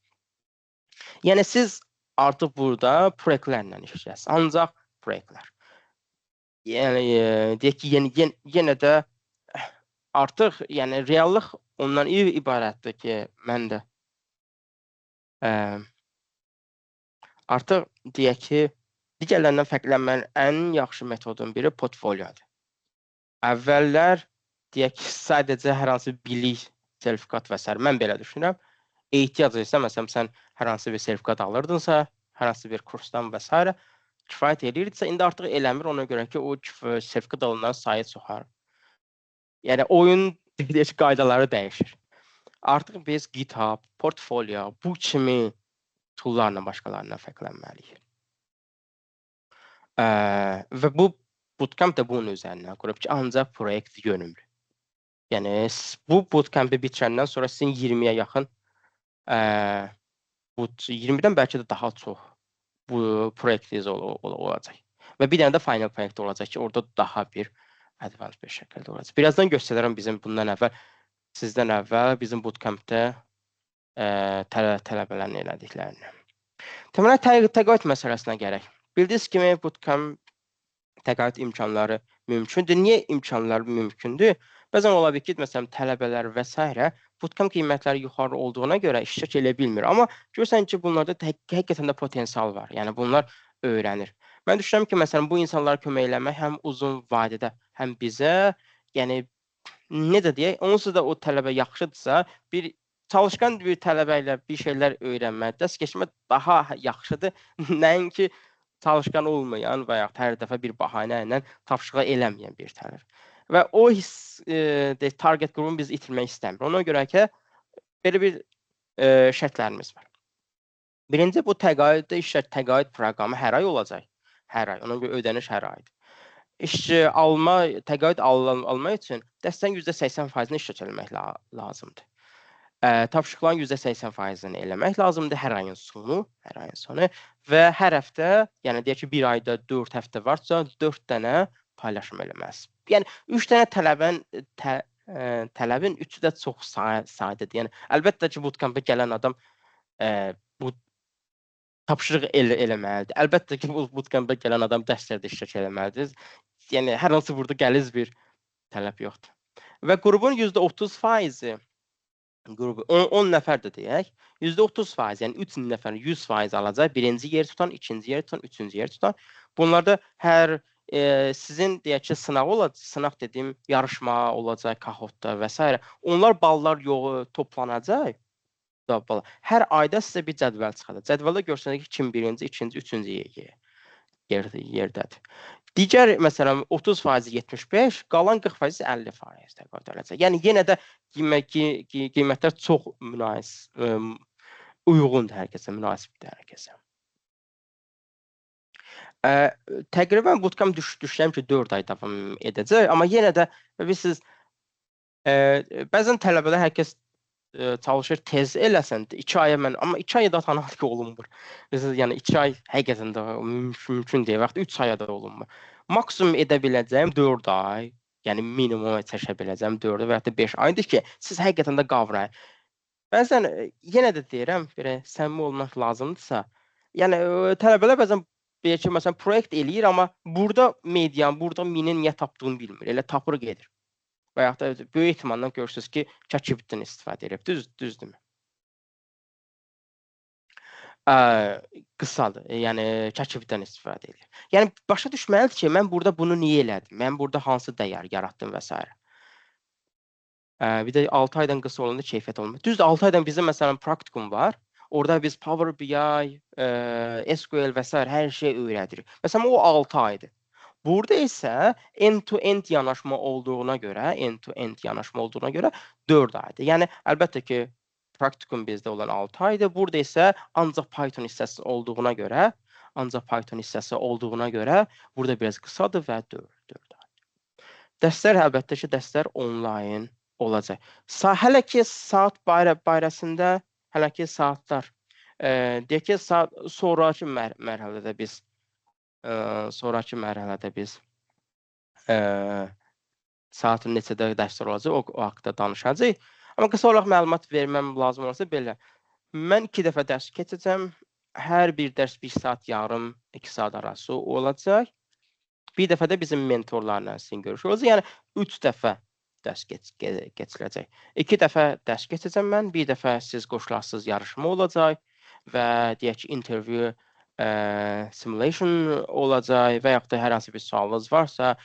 Yəni siz artıq burada proyektlərlə işləyəsiniz, ancaq proyektlər. Yəni deyək ki, yenə də artıq yəni reallıq ondan ibarətdir ki, mən də artıq deyək ki, digərlərindən fərqlənmənin ən yaxşı metodun biri portfoliodur. Əvvəllər deyək ki, sadəcə hər hansı bilik, sertifikat və s. mən belə düşünürəm. Ehtiyac isə məsələn sən hər hansı bir sertifikat alırdınsa, hər hansı bir kursdan və s. kifayət edirdisə, indi artıq eləmir ona görə ki, o sertifikat alınan sayı çoxalır. Yəni oyun deyək ki, qaydaları dəyişir. Artıq biz GitHub, portfolio, bu kimi toollarla başqalarından fərqlənməliyik. Və bu bootcamp da bunun üzərinə qurub ki, ancaq proyekt yönümlü. Yəni bu bootcampı bitirəndən sonra sizin 20-yə yaxın 20-dən bəlkə də daha çox bu proyektiniz olacaq. Və bir dənə də final proyekt olacaq ki, orada daha bir advanced bir şəkildə olacaq. Birazdan göstərərəm bizim sizdən əvvəl bizim bootcampdə tələbələrin elədiklərini. Təmələ təqaüd məsələsinə gələk. Bildiyiniz kimi bootcamp təqaüd imkanları mümkündür. Niyə imkanlar mümkündür? Bəzən ola bilər ki, məsələn, tələbələr və s. bootcamp qiymətləri yuxarı olduğuna görə iştirak edə bilmir. Amma görürsən ki, bunlarda həqiqətən də potensial var. Yəni bunlar öyrənir. Mən düşünürəm ki, məsələn, bu insanlara kömək eləmək həm uzun vadədə, həm bizə, yəni necə deyək, onsuz da o tələbə yaxşıdırsa, bir çalışqan bir tələbə ilə bir şeylər öyrənmək, dərs keçmək daha yaxşıdır. Nəinki çalışqan olmayan və ya hər dəfə bir bəhanə ilə tapşırıq eləməyən bir tələbə. Və o target qrupunu biz itirmək istəmirik. Ona görə ki, belə bir şərtlərimiz var. Birinci, bu təqaüddə təqaüd proqramı hər ay olacaq. Hər ay. Ona görə ödəniş hər aydır. İşçi təqaüd almaq üçün dəstənin %80%-ni iştirak etmək lazımdır. Tapşırıqların %80%-ni eləmək lazımdır hər ayın sonu və hər həftə, yəni deyək ki, bir ayda 4 həftə varsa, 4 dənə paylaşım eləməlisən. Yəni 3 dənə tələbin 3-ü də çox sadədir. Yəni əlbəttə ki, bootcampa gələn adam bu tapşırıq eləməlidir. Əlbəttə ki, bootcampa gələn adam dərslərdə iştirak eləməlidir. Yəni hər hansı burada qəliz bir tələb yoxdur. Və qrupun %30%-i qrupu 10 nəfər də deyək, %30%, yəni 3 nəfər 100% alacaq. Birinci yer tutan, ikinci yer tutan, üçüncü yer tutan. Bunlarda hər sizin deyək ki, sınaq olacaq, sınaq dediyim yarışma olacaq, Kahootda və s. Onlar ballar toplanacaq. Hər ayda sizə bir cədvəl çıxacaq. Cədvəldə görsənəcək ki, kim birinci, ikinci, üçüncü yerdədir. Digər məsələn 30% 75, qalan 40% 50% təqaüd olacaq. Yəni yenə də qiymətlər çox uyğundur hər kəsə, münasibdir hər kəsə. Təqribən bootcamp düşünürəm ki, 4 ay davam edəcək, amma yenə də bilirsiniz, bəzən tələbələr hər kəs çalışır tez eləsən, 2 aya amma 2 aya da tanımaq olunmur. Yəni 2 ay həqiqətən də mümkün deyil, vaxt 3 aya da olunmur. Maksimum edə biləcəyim 4 ay, yəni minimuma çəkə biləcəyim 4 və ya da 5 aydır ki, siz həqiqətən də qavrayın. Bəzən yenə də deyirəm, belə səmimi olmaq lazımdırsa, yəni tələbələr bəzən deyək ki, məsələn proyekt eləyir, amma burada medianın, burada minin niyə tapdığını bilmir. Elə tapır gedir. Və ya da böyük ehtimalla görürsünüz ki, ChatGPT-dən istifadə edib. Düzdürmü? Qısadır. Yəni ChatGPT-dən istifadə edir. Yəni başa düşməlidir ki, mən burada bunu niyə elədim? Mən burada hansı dəyər yaratdım və s. Bir də 6 aydan qısa olanda keyfiyyət olmur. Düzdür, 6 aydan bizim məsələn praktikum var. Orada biz Power BI, SQL və s. hər şey öyrədirik. Məsələn, o 6 aydır. Burada isə end-to-end yanaşma olduğuna görə, 4 aydır. Yəni əlbəttə ki, praktikum bizdə olan 6 aydır. Burada isə ancaq Python hissəsi olduğuna görə, burada biraz qısadır və 4 ay. Dərslər əlbəttə ki, dərslər onlayn olacaq. Hələ ki saat barəsində, hələ ki saatlar, deyək ki, sonrakı mərhələdə biz saatın neçədə dərslər olacaq, o haqqda danışacağıq. Amma qısa olaraq məlumat verməm lazım olsa belə. Mən 2 dəfə dərs keçəcəm. Hər bir dərs 1 saat yarım, 2 saat arası olacaq. Bir dəfə də bizim mentorlarla sizin görüş olacaq. Yəni 3 dəfə dərs keçiriləcək. 2 dəfə dərs keçəcəm mən, bir dəfə siz qoşularsınız yarışma olacaq və deyək ki, interview simulation olacaq və yaxud da hər hansı bir sualınız varsa,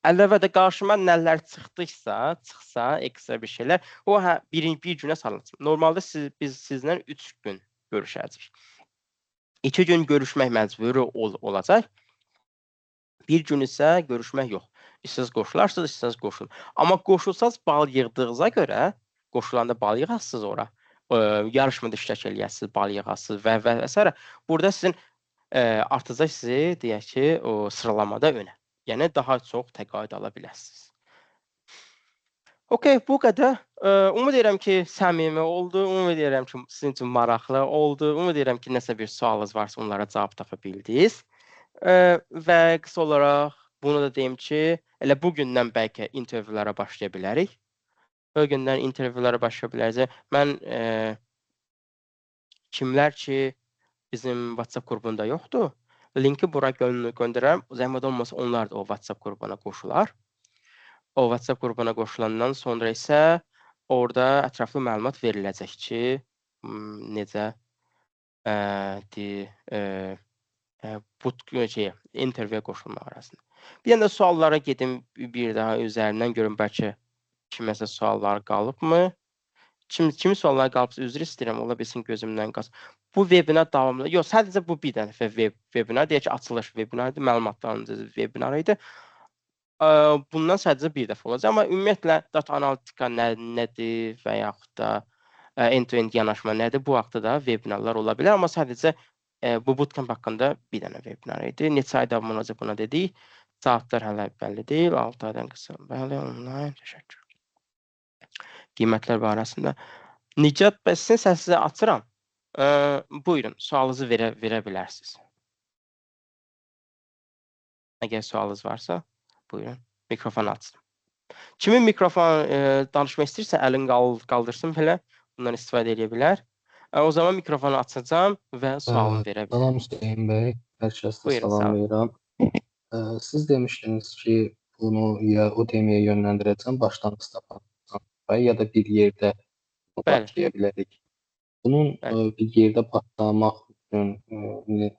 əlavə də qarşıma nələr çıxsa, ekstra bir şeylər, o bir günə salınacaq. Normalda biz sizlə 3 gün görüşəcəyik. 2 gün görüşmək məcburi olacaq. Bir gün isə görüşmək yox. İstəsəz qoşularsınız, istəsəz qoşulun. Amma qoşulsaz bal yığdığınıza görə, qoşulanda bal yığasınız ora, yarışmada iştirak eləyəsiniz, bal yığasınız və s. Burada sizin artacaq sizi, deyək ki, o sıralamada önə. Yəni daha çox təqaüd ala bilərsiniz. Okay, bu qədər. Ümid edirəm ki, səmimi oldu. Ümid edirəm ki, sizin üçün maraqlı oldu. Ümid edirəm ki, nəsə bir sualınız varsa onlara cavab tapa bildiniz. Və qısa olaraq bunu da deyim ki, elə bu gündən bəlkə intervyulara başlaya bilərik. Bu gündən intervyulara başlaya bilərik. Mən kimlər ki bizim WhatsApp qrupunda yoxdur, linki bura göndərərəm. Zəhmət olmasa onlar da o WhatsApp qrupuna qoşular. O WhatsApp qrupuna qoşulandan sonra isə orada ətraflı məlumat veriləcək ki, necə intervyuya qoşulmaq arasında. Bir də suallara gedim bir daha üzərindən görüm bəlkə kiməsə suallar qalıbmı? Kimi suallar qalıbsa üzr istəyirəm, ola bilsin gözümdən qaçsın. Bu webinar davamlı, yox, sadəcə bu bir dəfə webinar, deyək ki, açılış webinarıdır, məlumatlarınız webinar idi. Bundan sadəcə bir dəfə olacaq, amma ümumiyyətlə data analitika nədir və yaxud da end-to-end yanaşma nədir, bu haqda da webinarlar ola bilər, amma sadəcə bu bootcamp haqqında bir dənə webinar idi. Neçə ayda buna dedik, saatlar hələ bəlli deyil, 6 aydan qısa, bəli, online, təşəkkür. Qiymətlər barəsində. Nicat, bəs sizin səsinizi açıram. Buyurun, sualınızı verə bilərsiniz. Əgər sualınız varsa, buyurun, mikrofonu açın. Kimin mikrofon danışmaq istəyirsə, əlini qaldırsın belə, bundan istifadə edə bilər. O zaman mikrofonu açacağım və sualını verə bilər. Salam Hüseyin bəy, hər kəsdə salam verirəm. Siz demişdiniz ki, bunu ya Udemy-yə yönləndirəcəm, başlanğıc tapacağam ya da bir yerdə başlaya bilərik. Bunun bir yerdə başlamaq üçün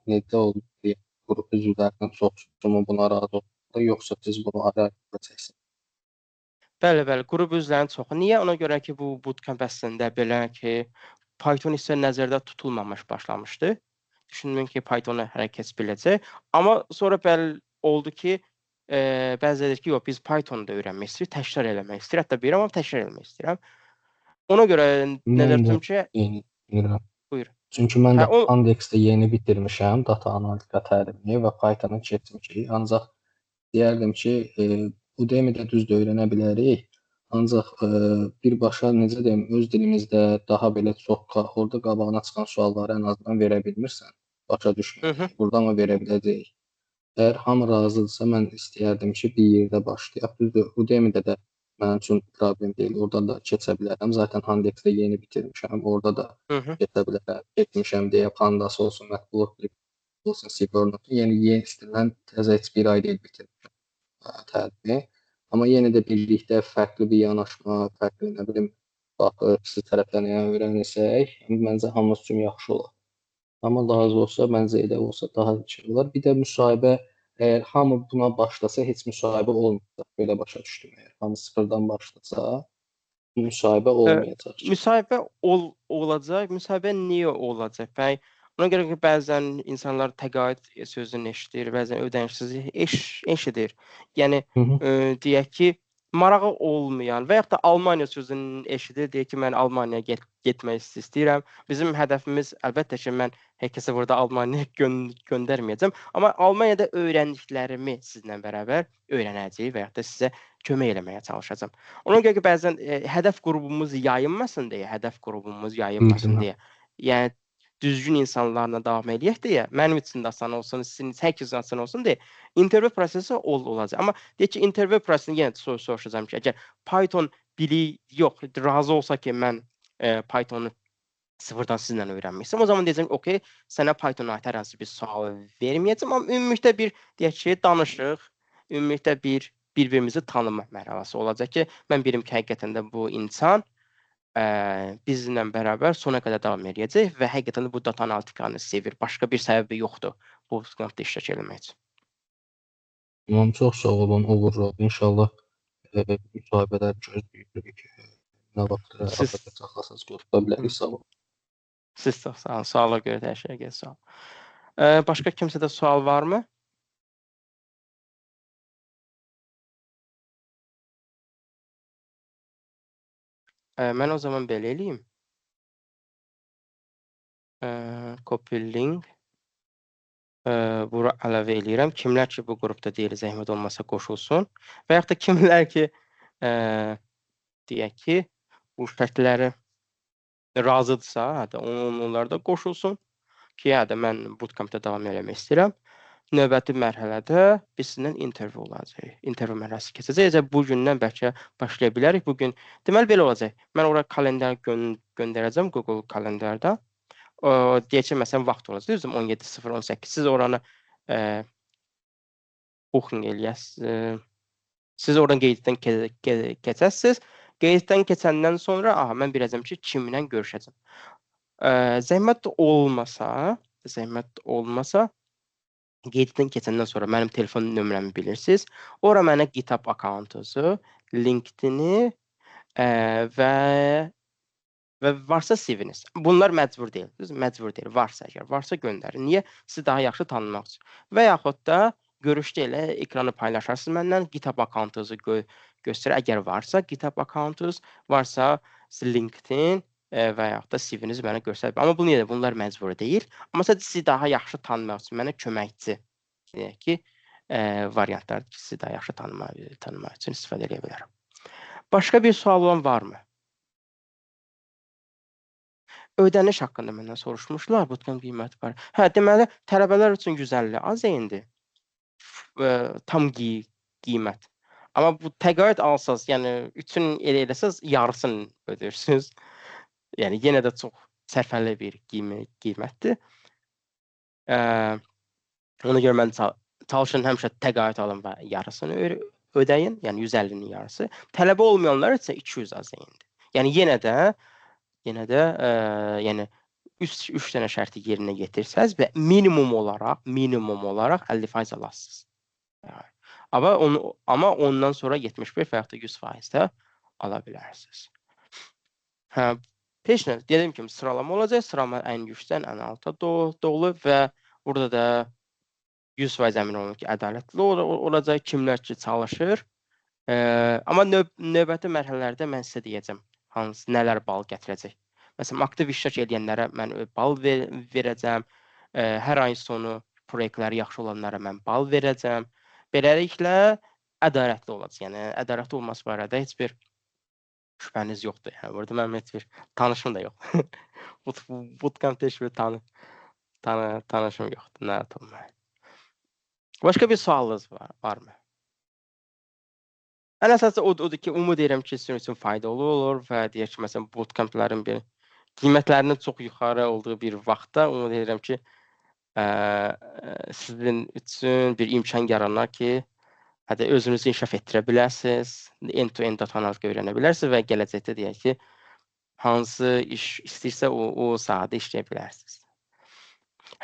necə olur deyə qrup üzvlərinin çoxsumu buna razı oldu, yoxsa siz bunu arayla çəksiniz? Bəli, qrup üzvlərinin çoxu. Niyə? Ona görə ki, bu bootcamp əslində belə ki, Python isə nəzərdə tutulmamış başlamışdı. Düşündüm ki, Python-u hərəkət biləcək. Amma sonra bəli oldu ki, bəzi dedik ki, yox, biz Python-u da öyrənmək istəyirik, təkrar eləmək istəyirik. Hətta bilirəm, amma təkrar eləmək istəyirəm. Ona görə nəzər tutum ki, buyur. Çünki mən də Yandex-də yeni bitirmişəm data analitika təlimini və Python-u keçmişik. Ancaq deyərdim ki, Udemy-də düzdür öyrənə bilərik. Ancaq birbaşa necə deyim, öz dilimizdə daha belə çox orada qabağına çıxan sualları ən azından verə bilmirsən, başa düşmürsən. Burada mı verə biləcəyik? Əgər hamı razıdırsa, mən istəyərdim ki, bir yerdə başlayaq. Düzdür, Udemy-də də mənim üçün problem deyil. Orada da keçə bilərəm. Zaten Yandex-də yeni bitirmişəm. Orada da keçə bilərəm. Getmişəm deyə Pandas olsun, Matplotlib olsun, Sigourney. Yəni yeni istilən təzə heç bir ay deyil bitirmişəm tədbiri. Amma yenə də birlikdə fərqli bir yanaşma, fərqli nə bilim, baxır, siz tərəfdən öyrənirsək, məncə hamımız üçün yaxşı olar. Amma lazım olsa, məncə elə olsa daha şey olar. Bir də müsahibə, əgər hamı buna başlasa, heç müsahibə olmayacaq. Belə başa düşdüm. Əgər hamı sıfırdan başlasa, müsahibə olmayacaq. Müsahibə olacaq. Müsahibə niyə olacaq? Ona görə ki, bəzən insanlar təqaüd sözünü eşidir, bəzən ödənişsiz eşidir. Yəni, deyək ki, marağı olmayan və yaxud da Almaniya sözünü eşidir, deyək ki, mən Almaniyaya getmək istəyirəm. Bizim hədəfimiz, əlbəttə ki, mən heç kəsə burada Almaniyaya göndərməyəcəm. Amma Almaniyada öyrəndiklərimi sizlə bərabər öyrənəcəyik və yaxud da sizə kömək eləməyə çalışacağam. Ona görə ki, bəzən hədəf qrupumuz yayınmasın deyə, yəni düzgün insanlarla davam eləyək deyə, mənim üçün də asan olsun, sizin hər kəsin asan olsun deyə intervyu prosesi olacaq. Amma deyək ki, intervyu prosesini yenə də soruşacağam ki, əgər Python razı olsa ki, mən Pythonu sıfırdan sizlə öyrənmək istəyirəm, o zaman deyəcəm, okey, sənə Pythona aid hər hansı bir sual verməyəcəm, amma ümumilikdə bir, deyək ki, danışıq, ümumilikdə bir-birimizi tanıma mərhələsi olacaq ki, mən bilim ki, həqiqətən də bu insan bizimlə bərabər sona qədər davam edəcək və həqiqətən də bu data analitikanı sevir. Başqa bir səbəbi yoxdur bu bootcampda iştirak etmək üçün. Tamam, çox sağ olun, olur. İnşallah müsahibələr gözləyirik. Nə vaxt Siz açacaqsınız, görüşə bilərik. Sağ olun. siz çox sağ olun. Suala görə təşəkkür edirəm. Sağ olun. Başqa kimsədə sual varmı? Mən o zaman belə eləyim. Copy link. Bura əlavə eləyirəm. Kimlər ki, bu qrupda deyil, zəhmət olmasa qoşulsun. Və yaxud da kimlər ki, deyək ki, bu şərtləri razıdırsa, hətta onlar da qoşulsun ki, hətta mən bootcampda davam eləmək istəyirəm. Növbəti mərhələdə biz sizinlə intervyu olacaq. Intervyu mərhələsi keçəcək. Bu gündən bəlkə başlaya bilərik. Bugün deməli belə olacaq. Mən ora kalendar göndərəcəm Google kalendarda. Deyək ki, məsələn vaxt olacaq. Düzdür, 17:18. Siz oranı booking eləyəsiniz. Siz oradan qeyddən keçəsiniz. Qeyddən keçəndən sonra, mən biləcəm ki, kimlə görüşəcəm. Zəhmət olmasa, qeyddən keçəndən sonra mənim telefon nömrəmi bilirsiniz. Ora mənə GitHub akkauntunuzu, LinkedIn-i və varsa CV-niz. Bunlar məcbur deyil. Məcbur deyil. Varsa göndərin. Niyə? Sizi daha yaxşı tanımaq üçün. Və yaxud da görüşdə elə ekranı paylaşarsınız məndən. GitHub akkauntunuzu göstərir. Əgər varsa GitHub akkauntunuz, varsa LinkedIn və yaxud da CV-nizi mənə göstərir. Amma bu niyə? Bunlar məcbur deyil. Amma sadəcə sizi daha yaxşı tanımaq üçün mənə köməkçi deyək ki, variantlardır ki, sizi daha yaxşı tanımaq üçün istifadə edə bilərəm. Başqa bir sual olan varmı? Ödəniş haqqında məndən soruşmuşlar, bootcamp qiyməti var. Deməli, tələbələr üçün 150 az indi. Tam qiymət. Amma bu təqaüd alsaz, yəni üçün eləsəz yarısını ödəyirsiniz. Yəni yenə də çox sərfəli bir qiymətdir. Ona görə mən çalışın həmişə təqaüd alın və yarısını ödəyin, yəni 150-nin yarısı. Tələbə olmayanlar isə 200 az indi. Yəni yenə də yəni 3 dənə şərti yerinə yetirsəz və minimum olaraq 50% alasınız. Amma ondan sonra 75 və yaxud da 100% də ala bilərsiniz. Peşinə, dediyim kimi sıralama olacaq. Sıralama ən yüksəkdən ən alta doğru və burada da 100% əmin olun ki, ədalətli olacaq. Kimlər ki çalışır. Amma növbəti mərhələlərdə mən sizə deyəcəm. Nələr bal gətirəcək. Məsələn, aktiv iştirak edənlərə mən bal verəcəm. Hər ayın sonu proyektləri yaxşı olanlara mən bal verəcəm. Beləliklə, ədalətli olacaq. Yəni, ədalətli olması barədə heç bir şübhəniz yoxdur. Yəni, burada mənim heç bir tanışım da yoxdur. Bootcampda heç bir tanışım yoxdur. Narahat olmayın. Başqa bir sualınız varmı? Ən əsası odur ki, umud edirəm ki, sizin üçün faydalı olur və deyək ki, məsələn, bootcamplərin qiymətlərinin çox yuxarı olduğu bir vaxtda umud edirəm ki, sizin üçün bir imkan yaranar ki, özünüzü inkişaf etdirə bilərsiniz, end-to-end data analitika öyrənə bilərsiniz və gələcəkdə deyək ki, hansı iş istəyirsə o sahədə işləyə bilərsiniz.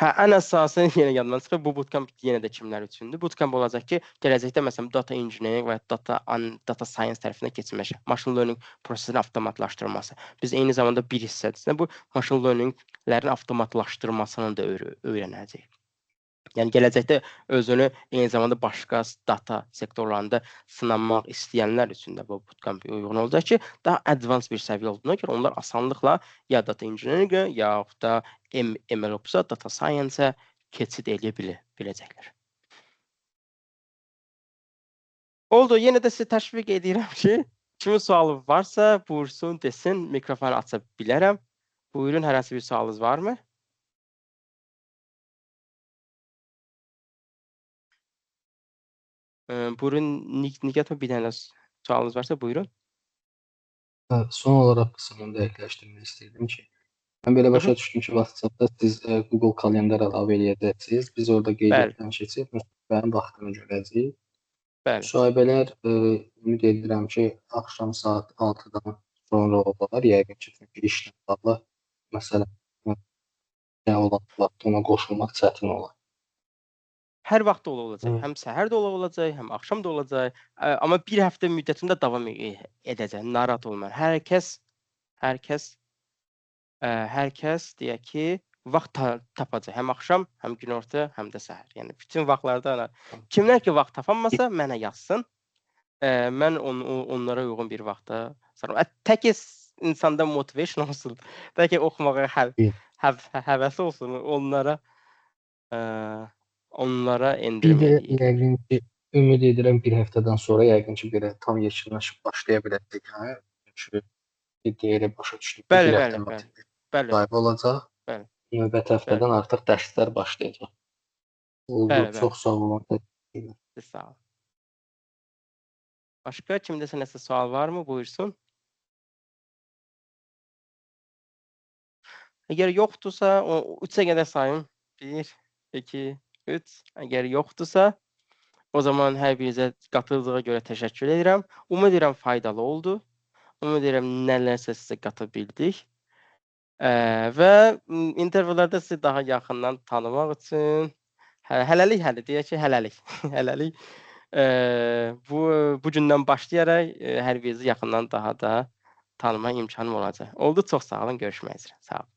Ən əsası yenə yadımdan çıxır, bu bootcamp yenə də kimlər üçündür? Bootcamp olacaq ki, gələcəkdə məsələn data engineering və data science tərəfinə keçmək, machine learning prosesinin avtomatlaşdırılması. Biz eyni zamanda bir hissədir. Bu machine learninglərin avtomatlaşdırılmasını da öyrənəcəyik. Yəni gələcəkdə özünü eyni zamanda başqa data sektorlarında sınamaq istəyənlər üçün də bu bootcamp uyğun olacaq ki, daha advanced bir səviyyə olduğuna görə onlar asanlıqla ya data engineering-ə, yaxud da MLOps-a, data science-ə keçid edə biləcəklər. Oldu, yenə də sizə təşviq edirəm ki, kimin sualı varsa, buyursun, desin, mikrofonu aça bilərəm. Buyurun, hər hansı bir sualınız varmı? Buyurun, Nigat, bir dənə sualınız varsa buyurun. Son olaraq qısmını dəqiqləşdirmək istəyirdim ki, mən belə başa düşdüm ki, WhatsApp-da siz Google kalendar əlavə edəcəksiniz. Biz orada qeyd etdən keçib, müsahibənin vaxtını görəcəyik. Bəli. Müsahibələr ümid edirəm ki, axşam saat 6-dan sonra olar. Yəqin ki, çünki işlə bağlı məsələn nə olan vaxt ona qoşulmaq çətin olar. Hər vaxt da olacaq. Həm səhər də olacaq, həm axşam da olacaq. Amma bir həftə müddətində davam edəcək. Narahat olmayın. Hər kəs deyək ki, vaxt tapacaq. Həm axşam, həm günorta, həm də səhər. Yəni bütün vaxtlarda kimlər ki vaxt tapanmasa mənə yazsın. Mən onlara uyğun bir vaxtda saram. Tək insanda motivation olsun. Tək oxumağa həvəsi olsun. Onlara Bir endirim də eləyir. yəqin ki, ümid edirəm bir həftədən sonra yəqin ki, belə tam yekunlaşıb başlaya biləcək, hə? Çünki ideyayı başa düşdük ki, Bəli, bir bəli, həftə bəli. vaxt Bəli, müsahibə olacaq. bəli, Növbəti həftədən artıq dərslər başlayacaq. Oldu, bəli, bəli. çox sağ olun. Təşəkkürlər. Siz sağ olun. Başqa kimdəsə nəsə sual varmı? Buyursun. Əgər yoxdursa, 3-ə qədər sayım. 1, 2, 3. Əgər yoxdursa, o zaman hər birinizə qatıldığına görə təşəkkür edirəm. Ümid edirəm faydalı oldu. Ümid edirəm nələrsə sizə qata bildik. Və intervyularda sizi daha yaxından tanımaq üçün hələlik deyək ki, hələlik. Hələlik bu gündən başlayaraq hər birinizi yaxından daha da tanıma imkanım olacaq. Oldu, çox sağ olun, görüşmək üzrə. Sağ olun.